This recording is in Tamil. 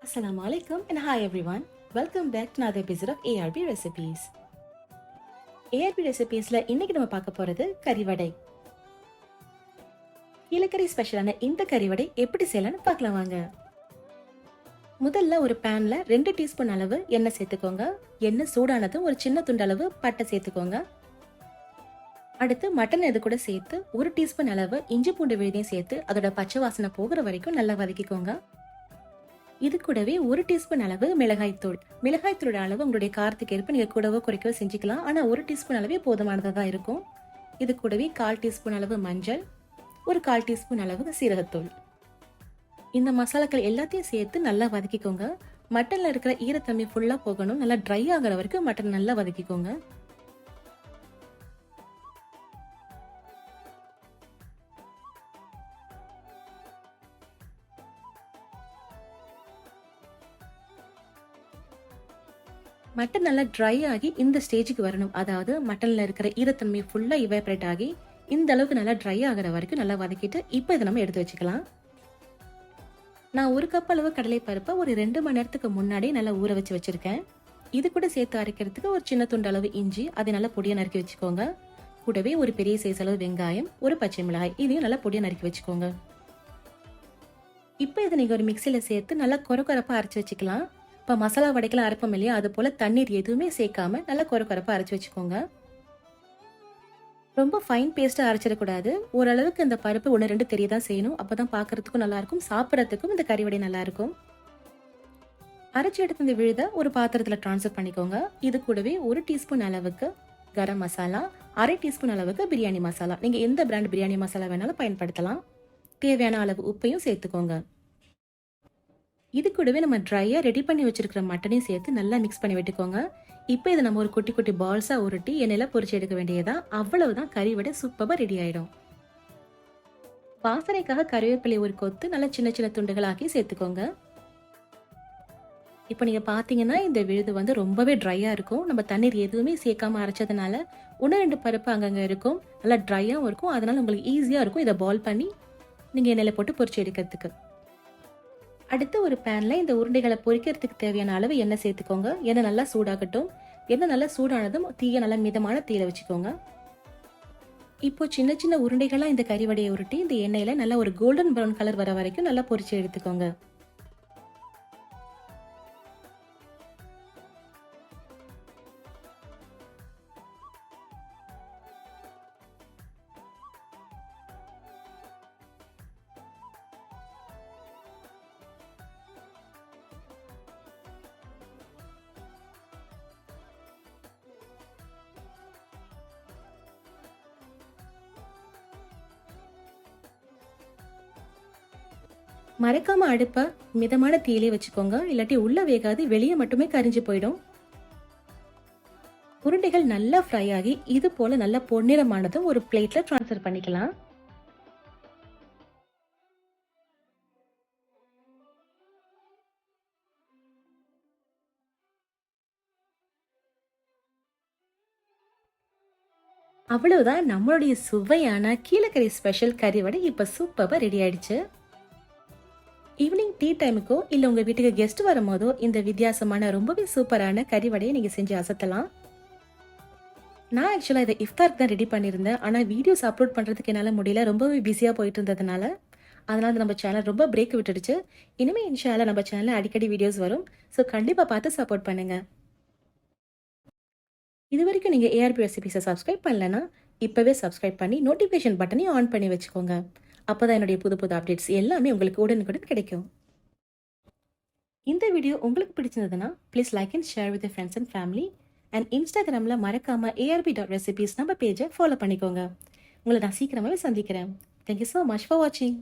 Assalamu alaikum and hi everyone. Welcome back to another episode of ARB Recipes. ARB Recipesல இன்னைக்கு நம்ம பார்க்க போறது கறி வடை. இலக்கறி ஸ்பெஷலான இந்த கறி வடை எப்படி செய்யலாம்னு பார்க்கலாம் வாங்க. முதல்ல ஒரு பேன்ல 2 டீஸ்பூன் அளவு எண்ணெய் சேர்த்துக்கோங்க. எண்ணெய் சூடானதும் ஒரு சின்ன துண்டு அளவு பட்டை சேர்த்துக்கோங்க. அடுத்து மட்டன் இது கூட சேர்த்து 1 டீஸ்பூன் அளவு இஞ்சி பூண்டு விழுதையும் சேர்த்து அதோட பச்சை வாசனை போகிற வரைக்கும் நல்லா வதக்கிக்கோங்க. இது கூடவே 1 டீஸ்பூன் அளவு மிளகாய்த்தூள் அளவு உங்களுடைய காரத்துக்கு ஏற்ப நீங்க கூடவோ குறைக்கவோ செஞ்சுக்கலாம். ஆனா 1 டீஸ்பூன் அளவே போதுமானதா தான் இருக்கும். இது கூடவே 1/4 டீஸ்பூன் அளவு மஞ்சள், ஒரு 1/4 டீஸ்பூன் அளவு சீரகத்தூள். இந்த மசாலாக்கள் எல்லாத்தையும் சேர்த்து நல்லா வதக்கிக்கோங்க. மட்டன்ல இருக்கிற ஈரத்தன்மை ஃபுல்லா போகணும். நல்லா ட்ரை ஆகிற வரைக்கும் மட்டன் நல்லா வதக்கிக்கோங்க. மட்டன் நல்லா ட்ரை ஆகி இந்த ஸ்டேஜுக்கு வரணும். அதாவது மட்டன்ல இருக்கிற ஈரத்தன்மை ஃபுல்லா இவாபரேட் ஆகி இந்த அளவுக்கு நல்லா ட்ரை ஆகிற வரைக்கும் நல்லா வதக்கிட்டு இப்போ இதை நம்ம எடுத்து வச்சுக்கலாம். நான் 1 கப் அளவு கடலை பருப்பை ஒரு 2 மணி நேரத்துக்கு முன்னாடி நல்லா ஊற வச்சு வச்சிருக்கேன். இது கூட சேர்த்து அரைக்கிறதுக்கு ஒரு சின்ன துண்டு அளவு இஞ்சி, அதை நல்லா பொடியா நறுக்கி வச்சுக்கோங்க. கூடவே ஒரு பெரிய சைஸ் அளவு வெங்காயம், ஒரு பச்சை மிளகாய், இதையும் நல்லா பொடியா நறுக்கி வச்சுக்கோங்க. இப்போ இதை நீங்க ஒரு மிக்சியில சேர்த்து நல்லா கொரப்பா அரைச்சு வச்சுக்கலாம். இப்போ மசாலா வடைக்கெல்லாம் அரைப்போம் இல்லையா, அது போல தண்ணீர் எதுவுமே சேர்க்காம நல்லா கொரப்பா அரைச்சு வச்சுக்கோங்க. ரொம்ப ஃபைன் பேஸ்டா அரைச்சிடக்கூடாது. ஓரளவுக்கு இந்த பருப்பு 1-2 தெரியதான் செய்யணும். அப்பதான் பாக்குறதுக்கும் நல்லா இருக்கும், சாப்பிடறதுக்கும் இந்த கறி வடை நல்லா இருக்கும். அரைச்சி எடுத்து இந்த விழுத ஒரு பாத்திரத்துல டிரான்ஸ்ஃபர் பண்ணிக்கோங்க. இது கூடவே 1 டீஸ்பூன் அளவுக்கு கரம் மசாலா, 1/2 டீஸ்பூன் அளவுக்கு பிரியாணி மசாலா, நீங்க எந்த பிராண்ட் பிரியாணி மசாலா வேணாலும் பயன்படுத்தலாம். தேவையான அளவு உப்பையும் சேர்த்துக்கோங்க. இது கூடவே நம்ம ட்ரையா ரெடி பண்ணி வச்சிருக்கிற மட்டனையும் சேர்த்து நல்லா மிக்ஸ் பண்ணி விட்டுக்கோங்க. இப்போ இதை நம்ம ஒரு குட்டி குட்டி பால்ஸா உருட்டி எண்ணெயில பொரிச்சு எடுக்க வேண்டியதா. அவ்வளவுதான், கறி வடை சூப்பரா ரெடி ஆயிடும். வாசனைக்காக கருவேப்பிலை ஒரு கொத்து நல்லா சின்ன சின்ன துண்டுகளாக்கி சேர்த்துக்கோங்க. இப்போ நீங்க பாத்தீங்கன்னா இந்த விழுது ரொம்பவே ட்ரையா இருக்கும். நம்ம தண்ணீர் எதுவுமே சேர்க்காம அரைச்சதுனால 1-2 பருப்பு அங்கங்க இருக்கும், நல்லா ட்ரையாவும் இருக்கும். அதனால உங்களுக்கு ஈஸியா இருக்கும் இதை பால் பண்ணி நீங்க எண்ணெயில போட்டு பொரிச்சு எடுக்கிறதுக்கு. அடுத்து ஒரு பேன்ல இந்த உருண்டைகளை பொரிக்கிறதுக்கு தேவையான அளவு எண்ணெய் சேர்த்துக்கோங்க. எண்ணெய் நல்லா சூடாகட்டும். எண்ணெய் நல்லா சூடானதும் தீயை நல்லா மிதமான தீயில வச்சுக்கோங்க. இப்போ சின்ன சின்ன உருண்டைகளா இந்த கறி வடையை உருட்டி இந்த எண்ணெயில நல்லா ஒரு கோல்டன் ப்ரௌன் கலர் வர வரைக்கும் நல்லா பொரிச்சு எடுத்துக்கோங்க. மறக்காம அடுப்ப மிதமான தீயிலே வச்சுக்கோங்க. இல்லாட்டி உள்ள வேகாது, வெளியே மட்டுமே கரிஞ்சு போயிடும். உருண்டைகள் நல்லா ஃப்ரை ஆகி இது போல நல்லா பொன்னிறமானதும் ஒரு பிளேட்ல டிரான்ஸ்ஃபர் பண்ணிக்கலாம். அவ்வளவுதான், நம்மளுடைய சுவையான கீழக்கறி ஸ்பெஷல் கறி வடை இப்ப சூப்பரா ரெடி ஆயிடுச்சு. ஈவினிங் டீ டைமுக்கோ இல்ல உங்க வீட்டுக்கு கெஸ்ட் வரும்போதோ இந்த வித்தியாசமான ரொம்பவே சூப்பரான கறி வடையை நீங்க செஞ்சு அசத்தலாம். நான் ஆக்சுவலா இதை இஃப்தாருக்கு தான் ரெடி பண்ணியிருந்தேன். ஆனா வீடியோஸ் அப்லோட் பண்றதுக்கு என்னால முடியல, ரொம்பவே பிஸியா போயிட்டு இருந்ததுனால. அதனால நம்ம சேனல் ரொம்ப பிரேக் விட்டுடுச்சு. இனிமே இன்ஷா அல்லாஹ் நம்ம சேனல்ல அடிக்கடி வீடியோஸ் வரும். ஸோ கண்டிப்பா பார்த்து சப்போர்ட் பண்ணுங்க. இது வரைக்கும் நீங்க ஏஆர்பி ரெசிபிஸை சப்ஸ்கிரைப் பண்ணலன்னா இப்பவே சப்ஸ்கிரைப் பண்ணி நோட்டிஃபிகேஷன் பட்டனையும் ஆன் பண்ணி வச்சுக்கோங்க. அப்போதான் என்னுடைய புது புது அப்டேட்ஸ் எல்லாமே உங்களுக்கு உடனுக்குடன் கிடைக்கும். இந்த வீடியோ உங்களுக்கு பிடிச்சிருந்ததுன்னா please like and share with friends and family. And இன்ஸ்டாகிராம்ல மறக்காம arb.recipes நம்ம பேஜை ஃபாலோ பண்ணிக்கோங்க. உங்களை நான் சீக்கிரமாவே சந்திக்கிறேன். தேங்க்யூ ஸோ மச் ஃபார் வாட்சிங்.